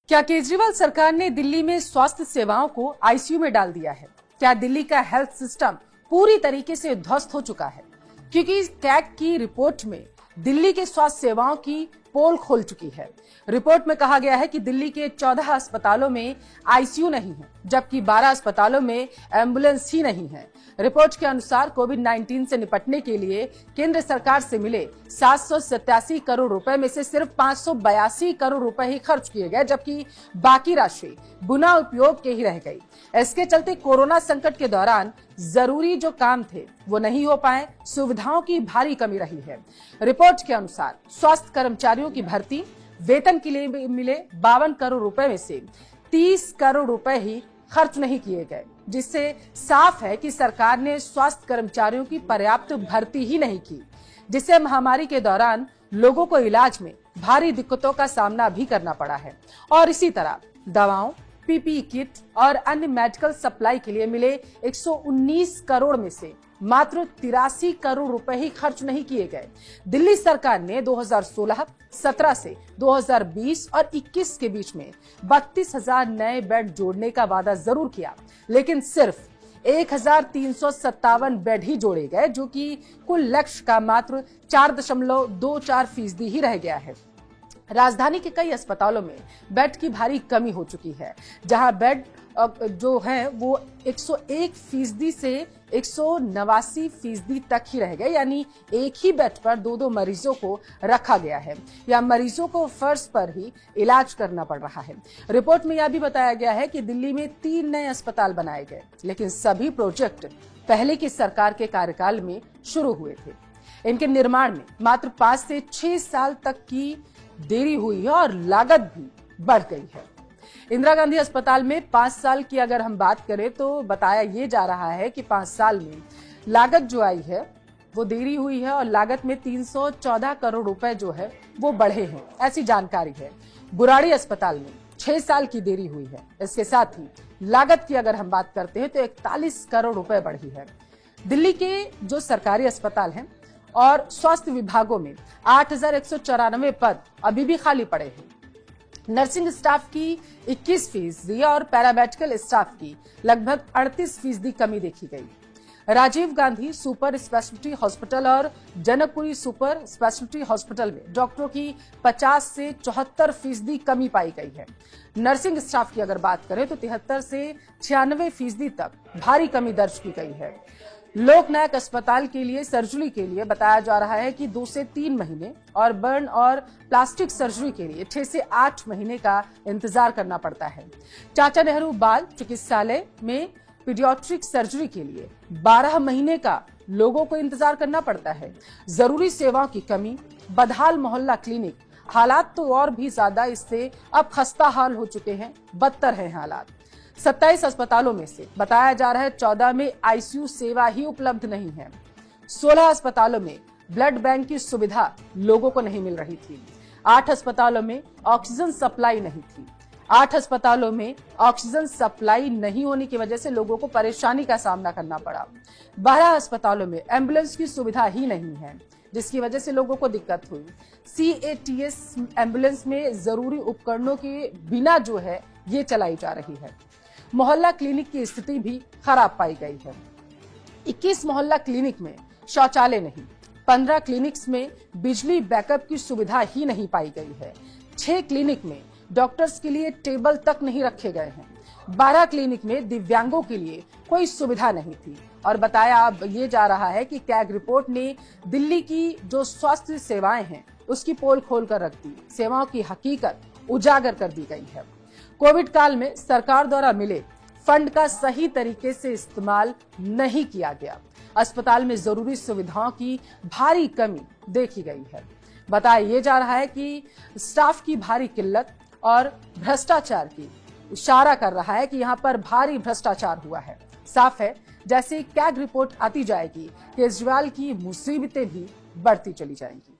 क्या केजरीवाल सरकार ने दिल्ली में स्वास्थ्य सेवाओं को आईसीयू में डाल दिया है? क्या दिल्ली का हेल्थ सिस्टम पूरी तरीके से ध्वस्त हो चुका है? क्योंकि कैग की रिपोर्ट में दिल्ली के स्वास्थ्य सेवाओं की पोल खोल चुकी है। रिपोर्ट में कहा गया है कि दिल्ली के 14 अस्पतालों में आईसीयू नहीं है, जबकि 12 अस्पतालों में एम्बुलेंस ही नहीं है। रिपोर्ट के अनुसार कोविड-19 से निपटने के लिए केंद्र सरकार से मिले 787 करोड़ रुपए में से सिर्फ 582 करोड़ रुपए ही खर्च किए गए, जबकि बाकी राशि बिना उपयोग के ही रह गई। इसके चलते कोरोना संकट के दौरान जरूरी जो काम थे वो नहीं हो पाए, सुविधाओं की भारी कमी रही है। रिपोर्ट के अनुसार स्वास्थ्य कर्मचारियों की भर्ती, वेतन के लिए मिले 52 करोड़ रुपए में से 30 करोड़ रुपए ही खर्च नहीं किए गए, जिससे साफ है कि सरकार ने स्वास्थ्य कर्मचारियों की पर्याप्त भर्ती ही नहीं की, जिससे महामारी के दौरान लोगों को इलाज में भारी दिक्कतों का सामना भी करना पड़ा है। और इसी तरह दवाओं, पीपीई किट और अन्य मेडिकल सप्लाई के लिए मिले 119 करोड़ में से मात्र 83 करोड़ रुपए ही खर्च नहीं किए गए। दिल्ली सरकार ने 2016, 17 से 2020 और 21 के बीच में 32,000 नए बेड जोड़ने का वादा जरूर किया, लेकिन सिर्फ 1,357 बेड ही जोड़े गए, जो कि कुल लक्ष्य का मात्र 4.24% ही रह गया है। राजधानी के कई अस्पतालों में बेड की भारी कमी हो चुकी है, जहां बेड जो है वो 101% से 189% तक ही रह गए, यानी एक ही बेड पर दो मरीजों को रखा गया है या मरीजों को फर्श पर ही इलाज करना पड़ रहा है। रिपोर्ट में यह भी बताया गया है कि दिल्ली में 3 नए अस्पताल बनाए गए, लेकिन सभी प्रोजेक्ट पहले की सरकार के कार्यकाल में शुरू हुए थे। इनके निर्माण में मात्र 5 से 6 साल तक की देरी हुई है और लागत भी बढ़ गई है। इंदिरा गांधी अस्पताल में 5 साल की अगर हम बात करें तो बताया ये जा रहा है कि 5 साल में लागत जो आई है वो देरी हुई है और लागत में 314 करोड़ रुपए जो है वो बढ़े हैं, ऐसी जानकारी है। बुराड़ी अस्पताल में 6 साल की देरी हुई है। इसके साथ ही लागत की अगर हम बात करते हैं तो 41 करोड़ रुपए बढ़ी है। दिल्ली के जो सरकारी अस्पताल हैं और स्वास्थ्य विभागों में 8,194 पद अभी भी खाली पड़े हैं। नर्सिंग स्टाफ की 21% और पैरामेडिकल स्टाफ की लगभग 38% कमी देखी गई। Rajiv Gandhi super speciality hospital और जनकपुरी सुपर स्पेशलिटी हॉस्पिटल में डॉक्टरों की 50 से 74% कमी पाई गई है। नर्सिंग स्टाफ की अगर बात करें तो 73 से 96% तक भारी कमी दर्ज की गई है। लोकनायक अस्पताल के लिए सर्जरी के लिए बताया जा रहा है कि 2 से 3 महीने और बर्न और प्लास्टिक सर्जरी के लिए 6 से 8 महीने का इंतजार करना पड़ता है। चाचा नेहरू बाल चिकित्सालय में पीडियाट्रिक सर्जरी के लिए 12 महीने का लोगों को इंतजार करना पड़ता है। जरूरी सेवाओं की कमी, बदहाल मोहल्ला क्लिनिक, हालात तो और भी ज्यादा इससे अब खस्ता हाल हो चुके हैं, बदतर है हालात। 27 अस्पतालों में से बताया जा रहा है 14 में आईसीयू सेवा ही उपलब्ध नहीं है। 16 अस्पतालों में ब्लड बैंक की सुविधा लोगों को नहीं मिल रही थी। 8 अस्पतालों में ऑक्सीजन सप्लाई नहीं थी। 8 अस्पतालों में ऑक्सीजन सप्लाई नहीं होने की वजह से लोगों को परेशानी का सामना करना पड़ा। 12 अस्पतालों में एम्बुलेंस की सुविधा ही नहीं है, जिसकी वजह से लोगों को दिक्कत हुई। CATS एम्बुलेंस में जरूरी उपकरणों के बिना जो है ये चलाई जा रही है। मोहल्ला क्लिनिक की स्थिति भी खराब पाई गई है। 21 मोहल्ला क्लिनिक में शौचालय नहीं, 15 क्लिनिक्स में बिजली बैकअप की सुविधा ही नहीं पाई गई है। 6 क्लिनिक में डॉक्टर्स के लिए टेबल तक नहीं रखे गए हैं। 12 क्लिनिक में दिव्यांगों के लिए कोई सुविधा नहीं थी। और बताया अब ये जा रहा है कि कैग रिपोर्ट ने दिल्ली की जो स्वास्थ्य सेवाएं हैं उसकी पोल खोल कर रख दी। सेवाओं की हकीकत उजागर कर दी गई है। कोविड काल में सरकार द्वारा मिले फंड का सही तरीके से इस्तेमाल नहीं किया गया। अस्पताल में जरूरी सुविधाओं की भारी कमी देखी गई है। बताया ये जा रहा है कि स्टाफ की भारी किल्लत और भ्रष्टाचार की इशारा कर रहा है कि यहाँ पर भारी भ्रष्टाचार हुआ है। साफ है जैसे कैग रिपोर्ट आती जाएगी, केजरीवाल की मुसीबतें भी बढ़ती चली जाएंगी।